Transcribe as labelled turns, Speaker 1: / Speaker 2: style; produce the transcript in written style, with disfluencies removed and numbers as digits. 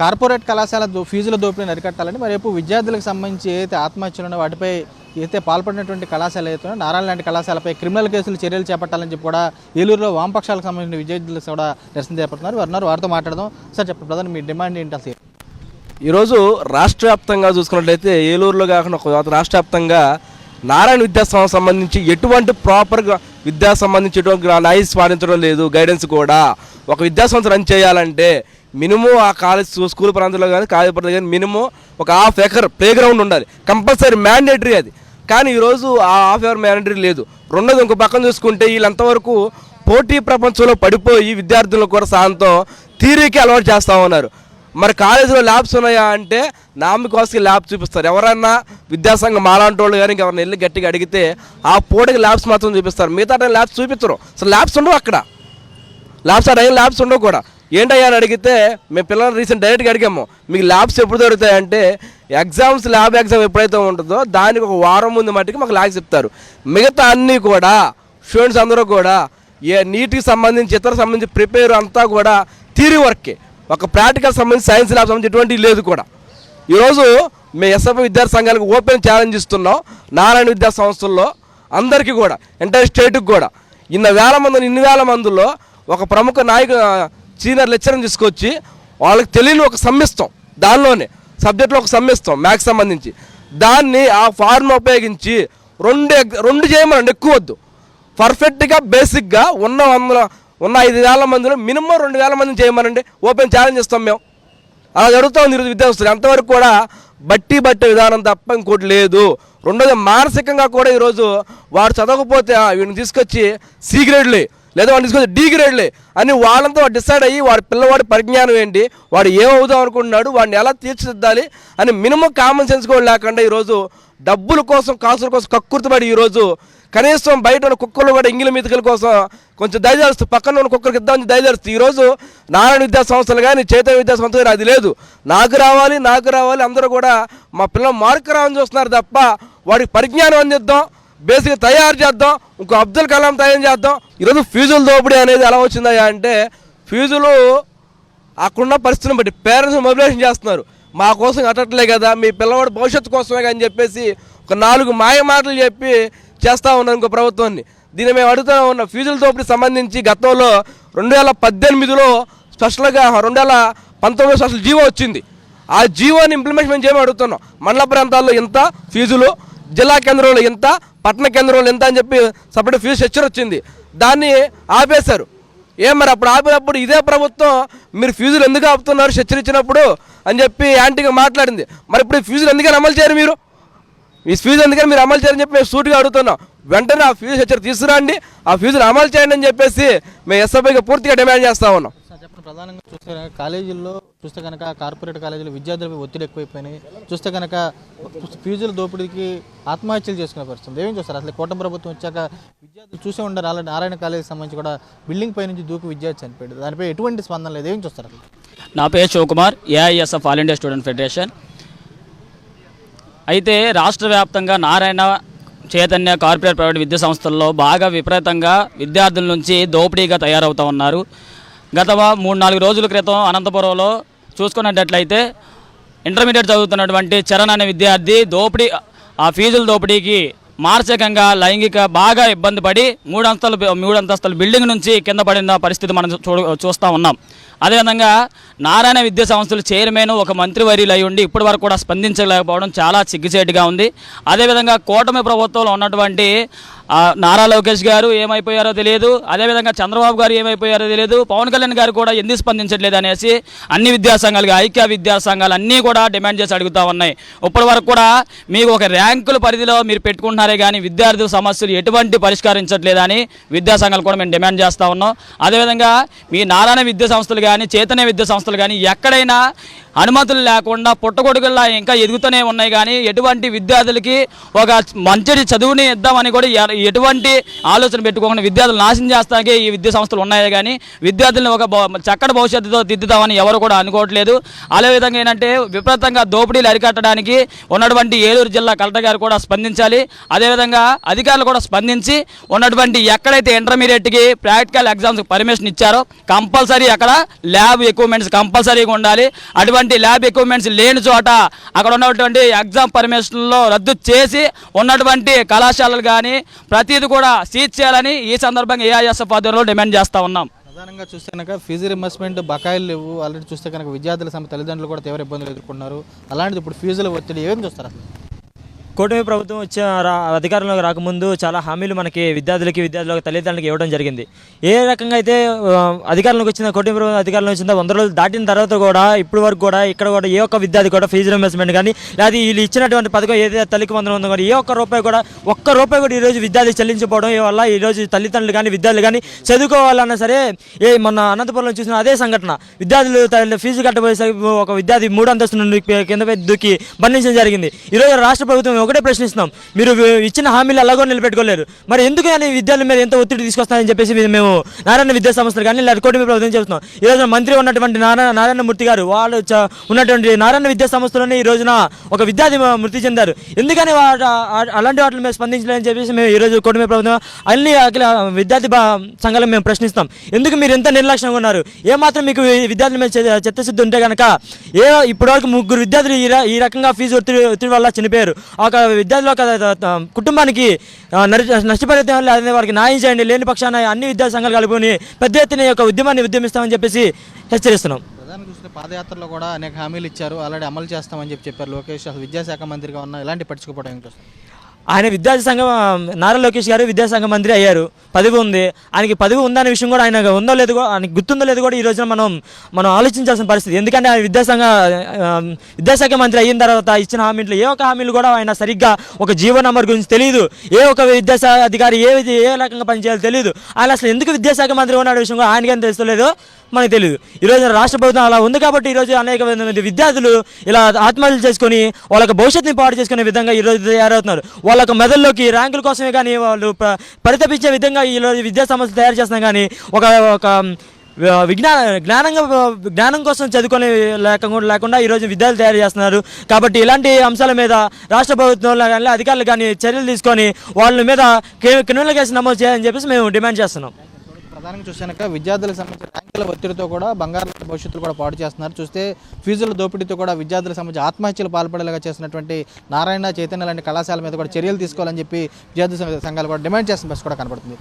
Speaker 1: Corporate కళాశాల ఫీజుల దోపిడీని అరికట్టాలని మరేపు విద్యార్థులకు సంబంధించి ఏదైతే ఆత్మహత్యలు ఉన్నాయో వాటిపై అయితే పాల్పడినటువంటి కళాశాల అయితే నారాయణ లాంటి కళాశాలపై క్రిమినల్ కేసులు చర్యలు చేపట్టాలని చెప్పి కూడా ఏలూరులో వామపక్షాలకు సంబంధించిన విద్యార్థులు కూడా నిరసన చేపడుతున్నారు. వారితో మాట్లాడదాం. సార్ చెప్పండి, ప్రధాన మీ డిమాండ్ ఏంటి అసలు?
Speaker 2: ఈరోజు రాష్ట్ర వ్యాప్తంగా చూసుకున్నట్లయితే ఏలూరులో కాకుండా రాష్ట్ర వ్యాప్తంగా నారాయణ విద్యాసంస్థకు సంబంధించి ఎటువంటి ప్రాపర్గా విద్యా సంబంధించి ఎటువంటి నాయిస్ పాటించడం లేదు. గైడెన్స్ కూడా ఒక విద్యాసంస్థ రన్ చేయాలంటే మినిమం ఆ కాలేజ్ స్కూల్ ప్రాంతంలో కానీ కాలేజ్ ప్రాంతంలో కానీ మినిమం ఒక హాఫ్ ఎకర్ ప్లే గ్రౌండ్ ఉండాలి, కంపల్సరీ మ్యాండేటరీ అది. కానీ ఈరోజు ఆ హాఫ్ ఎకర్ మ్యాండేటరీ లేదు. రెండోది ఇంకో పక్కన చూసుకుంటే వీళ్ళంతవరకు పోటీ ప్రపంచంలో పడిపోయి విద్యార్థులను కూడా సాయంతో థియరీకి అలవాటు చేస్తూ ఉన్నారు. మరి కాలేజీలో ల్యాబ్స్ ఉన్నాయా అంటే నామికోసకి ల్యాబ్ చూపిస్తారు. ఎవరన్నా విద్యాసంఘం మాలాంటి వాళ్ళు కానీ ఎవరైనా వెళ్ళి గట్టిగా అడిగితే ఆ పూటకి ల్యాబ్స్ మాత్రం చూపిస్తారు, మిగతా టైం ల్యాబ్స్ చూపించరు. అసలు ల్యాబ్స్ ఉండవు అక్కడ, ల్యాబ్స్ ఉండవు కూడా. ఏంటయ్యా అని అడిగితే మేము పిల్లలు రీసెంట్ డైరెక్ట్గా అడిగాము, మీకు ల్యాబ్స్ ఎప్పుడు దొరుకుతాయంటే ల్యాబ్ ఎగ్జామ్ ఎప్పుడైతే ఉంటుందో దానికి ఒక వారం ముందు మట్టికి మాకు ల్యాబ్స్ చెప్తారు. మిగతా అన్నీ కూడా స్టూడెంట్స్ అందరూ కూడా నీటికి సంబంధించి ఇతర సంబంధించి ప్రిపేర్ అంతా కూడా థియరీ వర్కే, ఒక ప్రాక్టికల్ సంబంధించి సైన్స్ ల్యాబ్ సంబంధించి ఎటువంటివి లేదు కూడా. ఈరోజు మేము ఎస్ఎఫ్ఐ విద్యార్థి సంఘాలకు ఓపెన్ ఛాలెంజ్ ఇస్తున్నాం. నారాయణ విద్యా సంస్థల్లో అందరికీ కూడా ఎంటైర్ స్టేట్కి కూడా ఇన్ని వేల మందిలో ఒక ప్రముఖ సీనియర్ లెక్చరర్ని తీసుకొచ్చి వాళ్ళకి తెలియని ఒక సమ్మిస్తాం, దానిలోనే సబ్జెక్ట్లో ఒక సమ్మిస్తాం మ్యాథ్స్ సంబంధించి, దాన్ని ఆ ఫార్ములా ఉపయోగించి రెండు చేయమనండి, ఎక్కువ వద్దు. పర్ఫెక్ట్గా బేసిక్గా ఉన్న 5,000 మందిలో మినిమం 2,000 మందిని చేయమనండి, ఓపెన్ ఛాలెంజ్ ఇస్తాం మేము. అలా జరుగుతూ ఉంది ఈరోజు విద్యార్థులు. అంతవరకు కూడా బట్టే విధానం తప్ప ఇంకోటి లేదు. రెండోది మానసికంగా కూడా ఈరోజు వాడు చదవకపోతే వీడిని తీసుకొచ్చి సి గ్రేడ్లే లేదా వాడిని తీసుకొచ్చి డి గ్రేడ్లే అని వాళ్ళంతా డిసైడ్ అయ్యి వాడి పిల్లవాడి పరిజ్ఞానం ఏంటి, వాడు ఏమవుదాం అనుకుంటున్నాడు, వాడిని ఎలా తీర్చిదిద్దాలి అని మినిమం కామన్ సెన్స్ కూడా లేకుండా ఈరోజు డబ్బుల కోసం కాసుల కోసం కక్కుర్తిపడి ఈరోజు కనీసం బయట ఉన్న కుక్కలు కూడా ఇంగిలి మీతకల కోసం కొంచెం దయచేస్తూ పక్కన ఉన్న కుక్కరికి ఇద్దామని దయచేస్తూ ఈరోజు నారాయణ విద్యా సంస్థలు కానీ చైతన్య విద్యా సంస్థలు కానీ అది లేదు. నాకు రావాలి అందరూ కూడా మా పిల్లలు మార్కు రావని చూస్తున్నారు తప్ప వాడికి పరిజ్ఞానం అందిద్దాం, బేసిక్గా తయారు చేద్దాం, ఇంకో అబ్దుల్ కలాం తయారు చేద్దాం. ఈరోజు ఫీజుల దోపిడీ అనేది ఎలా వచ్చిందయ్యా అంటే ఫీజులు అక్కడున్న పరిస్థితిని బట్టి పేరెంట్స్ మొబిలైజేషన్ చేస్తున్నారు. మా కోసం కట్టట్లే కదా, మీ పిల్లవాడు భవిష్యత్తు కోసమే అని చెప్పేసి ఒక 4 మాయ మాటలు చెప్పి చేస్తూ ఉన్నాం ఇంకో ప్రభుత్వాన్ని. దీన్ని మేము అడుగుతూ ఉన్నాం. ఫీజుల దోపిడీ సంబంధించి గతంలో 2018లో స్పెషల్గా 2019 స్పెషల్ జీవో వచ్చింది. ఆ జీవోని ఇంప్లిమెంటేషన్ చేయమని అడుగుతున్నాం. మండల ప్రాంతాల్లో ఇంత ఫీజులు, జిల్లా కేంద్రంలో ఇంత, పట్టణ కేంద్రంలో ఎంత అని చెప్పి సపరేట్ ఫీజు స్ట్రక్చర్ వచ్చింది. దాన్ని ఆపేశారు. మరి అప్పుడు ఆపినప్పుడు ఇదే ప్రభుత్వం మీరు ఫీజులు ఎందుకు ఆపుతున్నారు స్ట్రక్చర్ ఇచ్చినప్పుడు అని చెప్పి యాంటీగా మాట్లాడింది. మరి ఇప్పుడు ఈ ఫీజులు ఎందుకని అమలు చేయరు, మీరు ఈ ఫీజు ఎందుకని మీరు అమలు చేయాలని చెప్పి మేము సూటిగా అడుగుతున్నాం. వెంటనే ఆ ఫీజు స్ట్రక్చర్ తీసుకురండి, ఆ ఫీజులు అమలు చేయండి అని చెప్పేసి మేము ఎస్ఎఫ్ఐగా పూర్తిగా డిమాండ్ చేస్తూ ఉన్నాం.
Speaker 1: ప్రధానంగా చూస్తే కాలేజీల్లో చూస్తే కనుక కార్పొరేట్ కాలేజీలో విద్యార్థులపై ఒత్తిడి ఎక్కువైపోయినాయి. చూస్తే కనుక ఫీజుల దోపిడీకి ఆత్మహత్యలు చేసుకునే పరిస్థితుంది. ఏమేం చూస్తారు అసలు? కూటమి ప్రభుత్వం వచ్చాక విద్యార్థులు చూసే ఉండరు. అలాంటి నారాయణ కాలేజీకి సంబంధించి కూడా బిల్డింగ్ పై నుంచి దూకు విద్యార్థి చనిపోయాడు. దానిపై ఎటువంటి స్పందన లేదు. ఏం చూస్తారు అసలు?
Speaker 3: నా పేరు Shivakumar, AISF all India student federation. అయితే రాష్ట్ర వ్యాప్తంగా నారాయణ, చైతన్య కార్పొరేట్ ప్రైవేట్ విద్యా సంస్థల్లో బాగా విపరీతంగా విద్యార్థుల నుంచి దోపిడీగా తయారవుతూ ఉన్నారు. గత 3-4 రోజుల క్రితం అనంతపురంలో చూసుకున్నట్లయితే ఇంటర్మీడియట్ చదువుతున్నటువంటి చరణ్ అనే విద్యార్థి ఆ ఫీజుల దోపిడీకి మానసికంగా లైంగిక బాగా ఇబ్బంది పడి 3 అంతస్తుల బిల్డింగ్ నుంచి కింద పడిన పరిస్థితి మనం చూస్తూ ఉన్నాం. అదేవిధంగా నారాయణ విద్యా సంస్థలు చైర్మన్ ఒక మంత్రివర్యులు అయి ఉండి ఇప్పటి వరకు కూడా స్పందించలేకపోవడం చాలా సిగ్గుచేటుగా ఉంది. అదేవిధంగా కూటమి ప్రభుత్వంలో ఉన్నటువంటి నారా లోకేష్ గారు ఏమైపోయారో తెలియదు, అదేవిధంగా చంద్రబాబు గారు ఏమైపోయారో తెలియదు, పవన్ కళ్యాణ్ గారు కూడా ఎందుకు స్పందించట్లేదు అనేసి అన్ని విద్యాసంఘాలుగా ఐక్య విద్యాసంఘాలు అన్నీ కూడా డిమాండ్ చేసి అడుగుతూ ఉన్నాయి. ఇప్పటి వరకు కూడా మీకు ఒక ర్యాంకుల పరిధిలో మీరు పెట్టుకుంటున్నారే కానీ విద్యార్థుల సమస్యలు ఎటువంటి పరిష్కరించట్లేదని విద్యాసంఘాలు కూడా మేము డిమాండ్ చేస్తూ ఉన్నాం. అదేవిధంగా మీ నారాయణ విద్యా సంస్థలు కానీ చైతన్య విద్యా సంస్థలు కానీ ఎక్కడైనా అనుమతులు లేకుండా పుట్టగొడుగుల్లా ఇంకా ఎదుగుతూనే ఉన్నాయి. కానీ ఎటువంటి విద్యార్థులకి ఒక మంచి చదువుని ఇద్దామని కూడా ఎటువంటి ఆలోచన పెట్టుకోకుండా విద్యార్థులు నాశనం చేస్తాకే ఈ విద్యా సంస్థలు ఉన్నాయే కానీ విద్యార్థులను ఒక చక్కటి భవిష్యత్తుతో దిద్దుతామని ఎవరు కూడా అనుకోవట్లేదు. అదేవిధంగా ఏంటంటే విపరీతంగా దోపిడీలు అరికట్టడానికి ఉన్నటువంటి ఏలూరు జిల్లా కలెక్టర్ గారు కూడా స్పందించాలి. అదేవిధంగా అధికారులు కూడా స్పందించి ఉన్నటువంటి ఎక్కడైతే ఇంటర్మీడియట్కి ప్రాక్టికల్ ఎగ్జామ్స్ పర్మిషన్ ఇచ్చారో కంపల్సరీ అక్కడ ల్యాబ్ ఎక్విప్మెంట్స్ కంపల్సరీగా ఉండాలి. అటువంటి ల్యాబ్ ఎక్విప్మెంట్స్ లేని చోట అక్కడ ఉన్నటువంటి ఎగ్జామ్ పర్మిషన్లో రద్దు చేసి ఉన్నటువంటి కళాశాలలు కానీ ప్రతిదీ కూడా సీజ్ చేయాలని ఈ సందర్భంగా ఏఐఎస్ఎఫ్ ఆధ్వర్యంలో డిమాండ్ చేస్తూ ఉన్నాం.
Speaker 1: ప్రధానంగా చూస్తే కనుక ఫీజు రింబర్స్మెంట్ బకాయిలు లేవు. ఆల్రెడీ చూస్తే కనుక విద్యార్థుల తల్లిదండ్రులు కూడా తీవ్ర ఇబ్బందులు ఎదుర్కొన్నారు. అలాంటిది ఇప్పుడు ఫీజుల ఒత్తిడి ఏం చూస్తారు?
Speaker 4: కూటమి ప్రభుత్వం వచ్చే అధికారంలోకి రాకముందు చాలా హామీలు మనకి విద్యార్థులకు తల్లిదండ్రులకు ఇవ్వడం జరిగింది. ఏ రకంగా అయితే అధికారంలోకి వచ్చిన కూటమి ప్రభుత్వం అధికారంలోకి వచ్చిందో 100 రోజులు దాటిన తర్వాత కూడా ఇప్పటి వరకు కూడా ఇక్కడ కూడా ఏ ఒక్క విద్యార్థి కూడా ఫీజు రింబర్స్మెంట్ కానీ లేదా వీళ్ళు ఇచ్చినటువంటి పథకం ఏదైతే తల్లికి 100 ఉందో కూడా ఏ ఒక్క రూపాయి కూడా ఈరోజు విద్యార్థి చెల్లించకపోవడం వల్ల ఈరోజు తల్లిదండ్రులు కానీ విద్యార్థులు కానీ చదువుకోవాలన్నా సరే మొన్న అనంతపురంలో చూసిన అదే సంఘటన. విద్యార్థులు ఫీజు కట్టబోయేసరికి ఒక విద్యార్థి 3 అంతస్తుల నుండి కింద దూకి బంధించడం జరిగింది. ఈరోజు రాష్ట్ర ప్రభుత్వం ఒకటే ప్రశ్నిస్తున్నాం, మీరు ఇచ్చిన హామీలు ఎలాగో నిలబెట్టుకోలేరు, మరి ఎందుకు కానీ విద్యార్థుల మీద ఎంత ఒత్తిడి తీసుకొస్తారని చెప్పేసి మేము నారాయణ విద్యా సంస్థలు కానీ లేదా కూటమి ప్రభుత్వం చెప్తున్నాం. ఈ రోజున మంత్రి ఉన్నటువంటి నారాయణమూర్తి గారు వాళ్ళు ఉన్నటువంటి నారాయణ విద్యా సంస్థలోనే ఈ రోజున ఒక విద్యార్థి మృతి చెందారు. ఎందుకని అలాంటి వాటి మీద స్పందించలేదని చెప్పేసి మేము ఈరోజు కూటమి ప్రభుత్వం అన్ని విద్యార్థి సంఘాలను మేము ప్రశ్నిస్తాం. ఎందుకు మీరు ఎంత నిర్లక్ష్యంగా ఉన్నారు? ఏమాత్రం మీకు విద్యార్థుల మీద చిత్తశుద్ధి ఉంటే కనుక ఇప్పటివరకు 3 విద్యార్థులు ఈ రకంగా ఫీజు ఒత్తిడి వల్ల చనిపోయారు. ఒక విద్యార్థుల కుటుంబానికి నష్టపరిహారం అదే వారికి న్యాయం చేయండి, లేని పక్షాన అన్ని విద్యా సంఘాలు కలుపుకొని పెద్ద ఎత్తున యొక్క ఉద్యమాన్ని ఉద్యమిస్తామని చెప్పేసి హెచ్చరిస్తున్నాం.
Speaker 1: ప్రధాని చూస్తే పాదయాత్రలో కూడా అనేక హామీలు ఇచ్చారు, ఆల్రెడీ అమలు చేస్తామని చెప్పారు లోకేష్. అసలు విద్యాశాఖ మంత్రిగా ఉన్న ఇలాంటి పట్టించుకోవడం ఏంటి?
Speaker 4: ఆయన విద్యాసంఘం నారా లోకేష్ గారు విద్యాశాఖ మంత్రి అయ్యారు, పదవి ఉంది. ఆయనకి పదవి ఉందనే విషయం కూడా ఆయన ఉందో లేదో ఆయనకి గుర్తుందో లేదో కూడా ఈ రోజున మనం ఆలోచించాల్సిన పరిస్థితి. ఎందుకంటే ఆయన విద్యాశాఖ మంత్రి అయిన తర్వాత ఇచ్చిన హామీలు ఏ ఒక్క హామీలు కూడా ఆయన సరిగ్గా ఒక జీవో నంబర్ గురించి తెలియదు, ఏ ఒక విద్యాశాఖ అధికారి ఏ రకంగా పనిచేయాలో తెలియదు. ఆయన అసలు ఎందుకు విద్యాశాఖ మంత్రి ఉన్నాడు విషయం కూడా ఆయనకేం తెలుస్తలేదు, మనకు తెలియదు. ఈరోజు రాష్ట్ర ప్రభుత్వం అలా ఉంది కాబట్టి ఈరోజు అనేక మంది విద్యార్థులు ఇలా ఆత్మహత్యలు చేసుకొని వాళ్ళకి భవిష్యత్తుని పాడు చేసుకునే విధంగా ఈరోజు తయారవుతున్నారు. వాళ్ళకు మెదల్లోకి ర్యాంకుల కోసమే కానీ వాళ్ళు పరితపించే విధంగా ఈరోజు విద్యా సంస్థలు తయారు చేస్తున్నాం. కానీ ఒక జ్ఞానం కోసం చదువుకొని లేకుండా ఈరోజు విద్యార్థులు తయారు చేస్తున్నారు. కాబట్టి ఇలాంటి అంశాల మీద రాష్ట్ర ప్రభుత్వంలో కానీ అధికారులు కానీ చర్యలు తీసుకొని వాళ్ళ మీద క్రిమినల్ కేసు నమోదు చేయాలని చెప్పేసి మేము డిమాండ్ చేస్తున్నాం.
Speaker 1: ప్రధానంగా చూసాక విద్యార్థులకు సంబంధించిన ర్యాంకుల ఒత్తిడితో కూడా బంగారు భవిష్యత్తులు కూడా పాడు చేస్తున్నారు. చూస్తే ఫీజుల దోపిడీతో కూడా విద్యార్థులకు సంబంధించి ఆత్మహత్యలు పాల్పడేలాగా చేసినటువంటి నారాయణ చైతన్య లాంటి కళాశాల మీద కూడా చర్యలు తీసుకోవాలని చెప్పి విద్యార్థి సంఘాలు కూడా డిమాండ్ చేస్తున్న బస్ కూడా కనబడుతుంది.